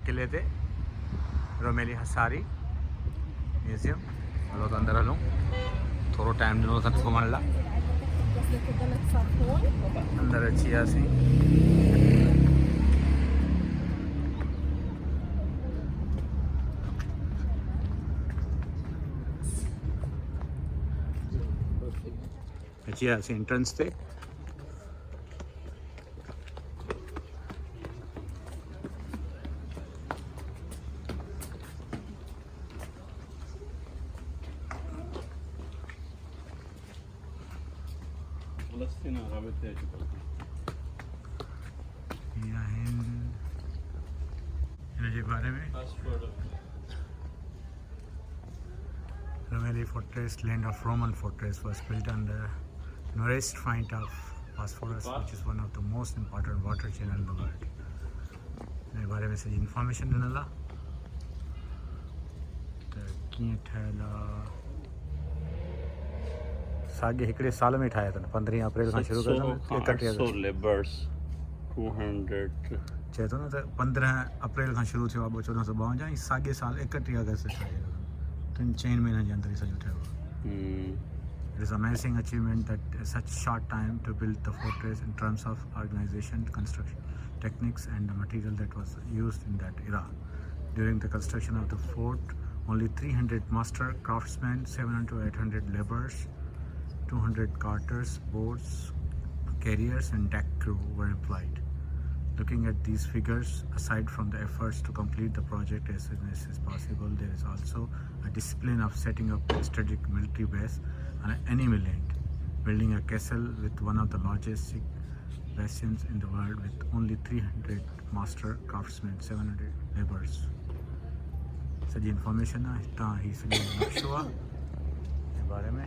किले ते रोमेली हसारी museum hello तो अंदर हलूं थोड़ो टाइम ॾिनो अथनि घुमण लाइ अंदर अची वियासीं अची वियासीं एंट्रेंस ते हिनजे बारे में Romelli Fortress, land of Roman fortress, was built on the northeast flank of Bosphorus, which is one of the most important water channel in the world. हिनजे बारे में सॼी इंफॉर्मेशन ॾिनल आहे त कीअं ठहियल आहे साॻे हिकिड़े साल में ठाहिया अथनि 15 अप्रैल खां शुरू कयो 31 चए थो न त 15 अप्रैल खां शुरू थियो आहे 1452 ऐं साॻे साल 31 अगस्त ठाहिया अथनि 3-4 महीननि जे अंदर ई सॼो ठहियो आहे It is amazing achievement that such short time to build the fortress in terms of organization, construction techniques and the material that was used in that era. During the construction of the fort, only 300 master craftsmen, 700 to 800 laborers, 200 carters, boats, carriers and deck crew were employed. Looking at these figures, aside from the efforts to complete the project as soon as possible, there is also a discipline of setting up a strategic military base on an enemy land, building a castle with one of the largest bastions in the world with only 300 master craftsmen, 700 laborers. सॼी information आहे हितां ही सॼो नक्शो आहे जे बारे में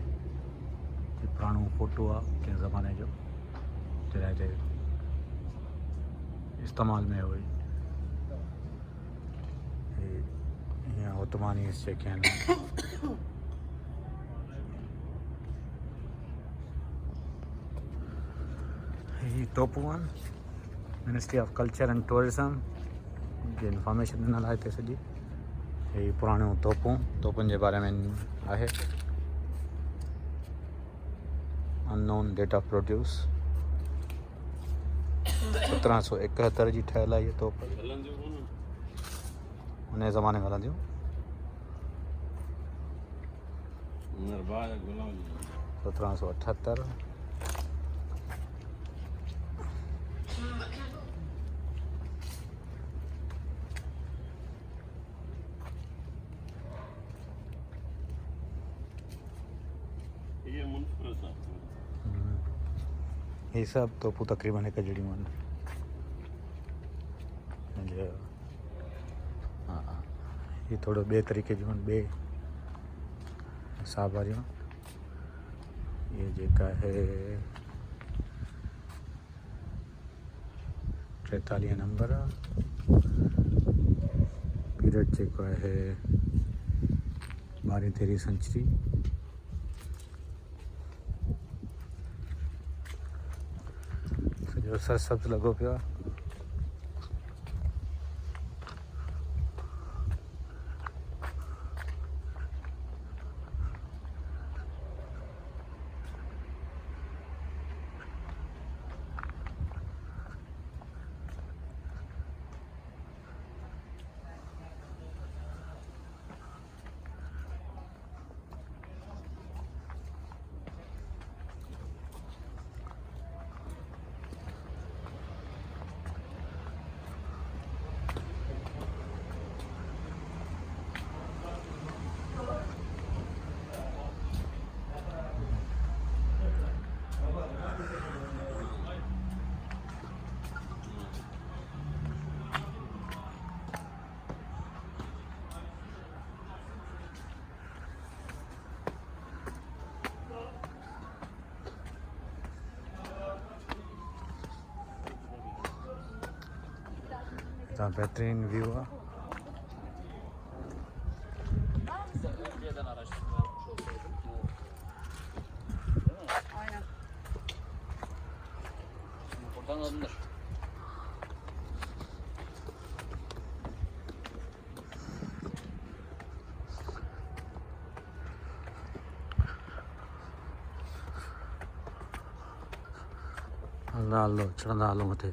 पुराणो photo आहे कंहिं ज़माने जो जॾहिं ते इस्तेमाल में हुई हीअं ओतमानीस जेके आहिनि ही तोपूं आहिनि ministry of culture and tourism जी इंफॉर्मेशन ॾिनल आहे हिते सॼी ही पुराणियूं तोपुनि जे बारे में आहे अननोन डेट ऑफ प्रोड्यूस 1771 जी ठहियल आहे इहा तोप उन ज़माने में हलंदियूं 1778 ये सब तोपूं तक़रीबन हिकु जहिड़ियूं आहिनि हा हीअ थोरो ॿिए तरीक़े जूं आहिनि ॿिए हिसाब वारियूं इहे जेका आहे 43 नंबर आहे पीरियड जेको आहे 12-13 सेंचुरी सॼो सरसब्ज़ लॻो पियो आहे इतना बेहतरीन व्यू है चढ़ंदा हलो मथे।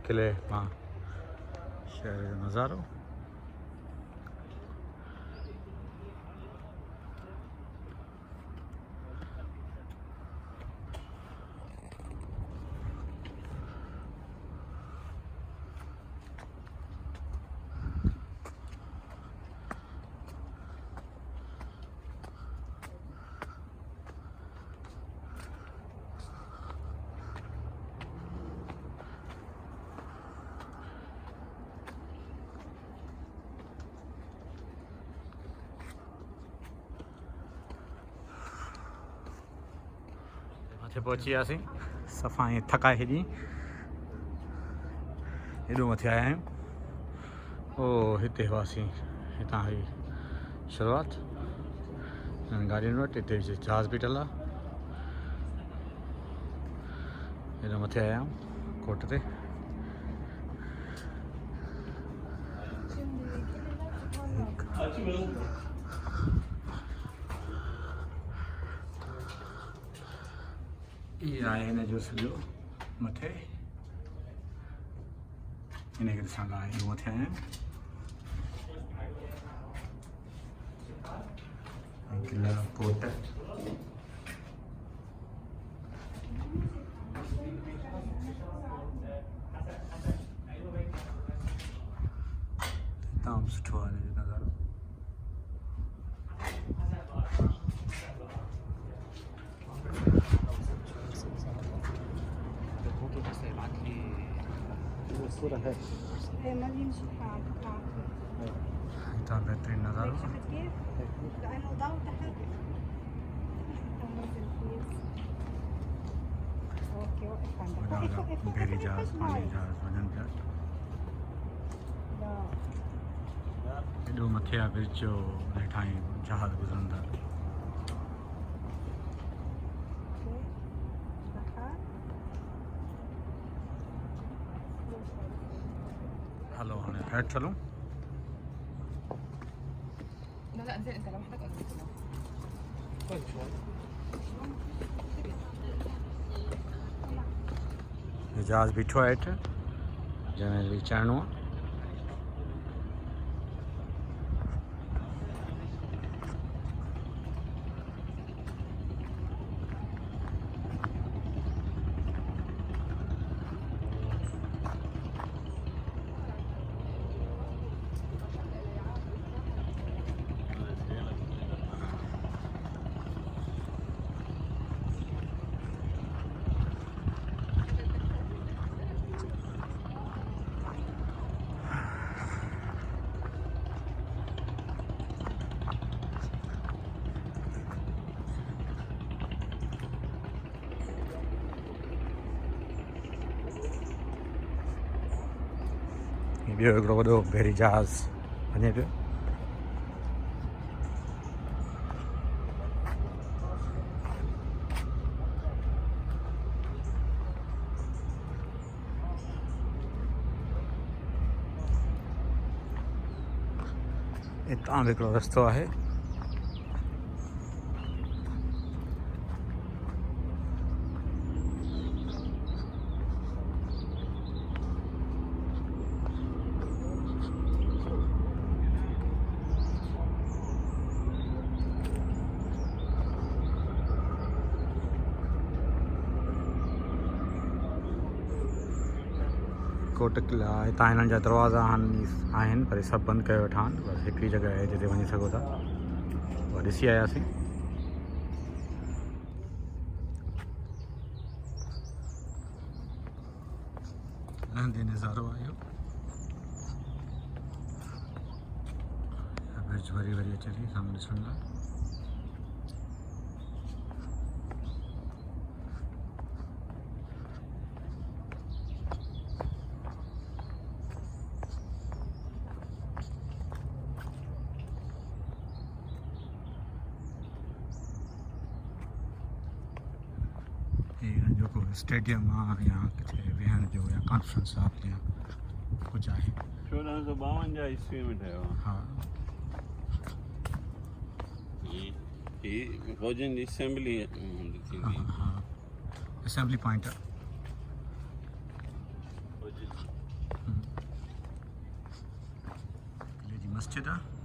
किले मां शहर जो नज़ारो। मथे पहुची वियासीं, सफ़ा ईअं थकाए हेॾी, हेॾो मथे आया आहियूं। ओ हिते हुआसीं, हितां हुई शुरूआति गाॾियुनि वटि। हिते जहाज़ बीठल आहे, हेॾो मथे आया आहियूं कोट ते। ये आहे हिन जो सॼो मथे, हिनखे ॾिसण लाइ हेॾो मथे आया आहियूं। किला कोट तमामु सुठो आहे हिन जो नज़ारो। हितां बहितरीनु नज़ारो। बेरी जहाज़, पानी जहाज़ वञनि पिया। हेॾो मथे आहे ब्रिज जो, हेठां ई जहाज़ गुज़रंदा। हलो हाणे हेठि चलूं। لا انزين انت لو محتاج انزل. जहाज़ बीठो आहे हेठि, जंहिंमें बि चढ़णो आहे। ॿियो हिकिड़ो वॾो बेरी जहाज़ वञे पियो। हितां बि हिकिड़ो रस्तो आहे। कोट किला हितां हिननि जा दरवाज़ा आहिनि, पर सभु बंदि कयो वेठा आहिनि। बसि हिकिड़ी जॻह आहे जिते वञी सघो था, उहा ॾिसी आयासीं। लहंदे नज़ारो आहे इहो। ब्रिज वरी वरी अचे थी साम्हूं ॾिसण लाइ। जेको स्टेडियम आहे या किथे वेहण जो या कॉन्फ्रेंस हॉल या कुझु आहे 1452 ईस्वी में ठहियो आहे। हा ही फौजन जी असेंबली थींदी हा असेंबली पॉइंट आहे किले जी मस्जिद आहे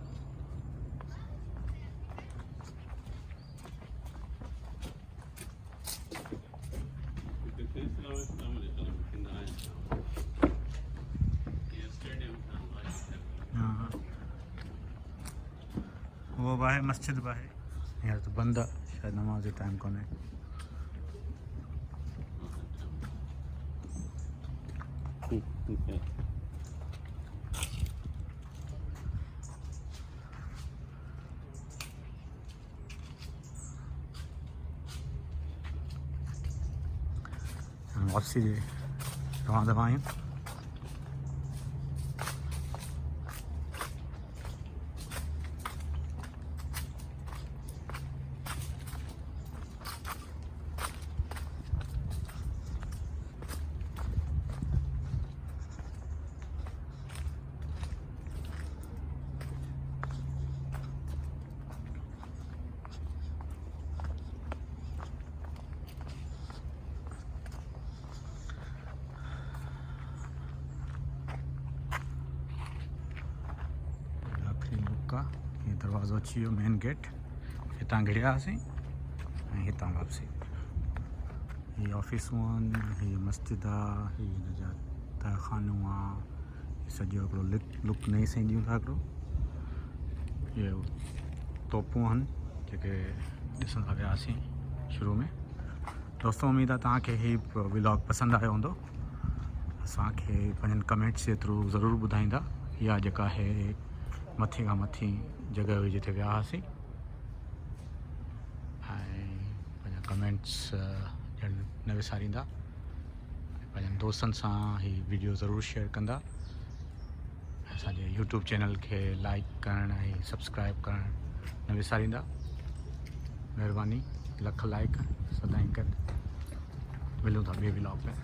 हा वो बि आहे मस्जिद बि आहे हींअर त बंदि आहे शायदि नमाज़ जो टाइम कोन्हे वापसी जे रवाना दवा आहियूं आख़िरी लुक आहे हीअ दरवाज़ो अची वियो मेन गेट हितां घिड़ियासीं ऐं हितां वापसी हीअ ऑफिसूं आहिनि हीअ मस्जिद आहे हीअ हिनजा तहखानूं आहे हीअ सॼो हिकिड़ो लुक नई सां ॾियूं था हिकिड़ो इहे तोपूं आहिनि जेके ॾिसंदा वियासीं शुरू में दोस्तों उमेद आहे तव्हांखे हीअ व्लॉग पसंदि आयो हूंदो असांखे पंहिंजनि कमेंट्स जे थ्रू ज़रूरु ॿुधाईंदा इहा जेका आहे मथे खां मथी जॻह हुई जिते विया हुआसीं ऐं पंहिंजा कमेंट्स ॼण न विसारींदा पंहिंजनि दोस्तनि सां हीअ वीडियो ज़रूरु शेयर कंदा असांजे यूट्यूब चैनल खे लाइक करणु ऐं सब्सक्राइब करणु न विसारींदा महिरबानी लख लाइक सदाईं गॾु मिलूं था ॿिए व्लॉग में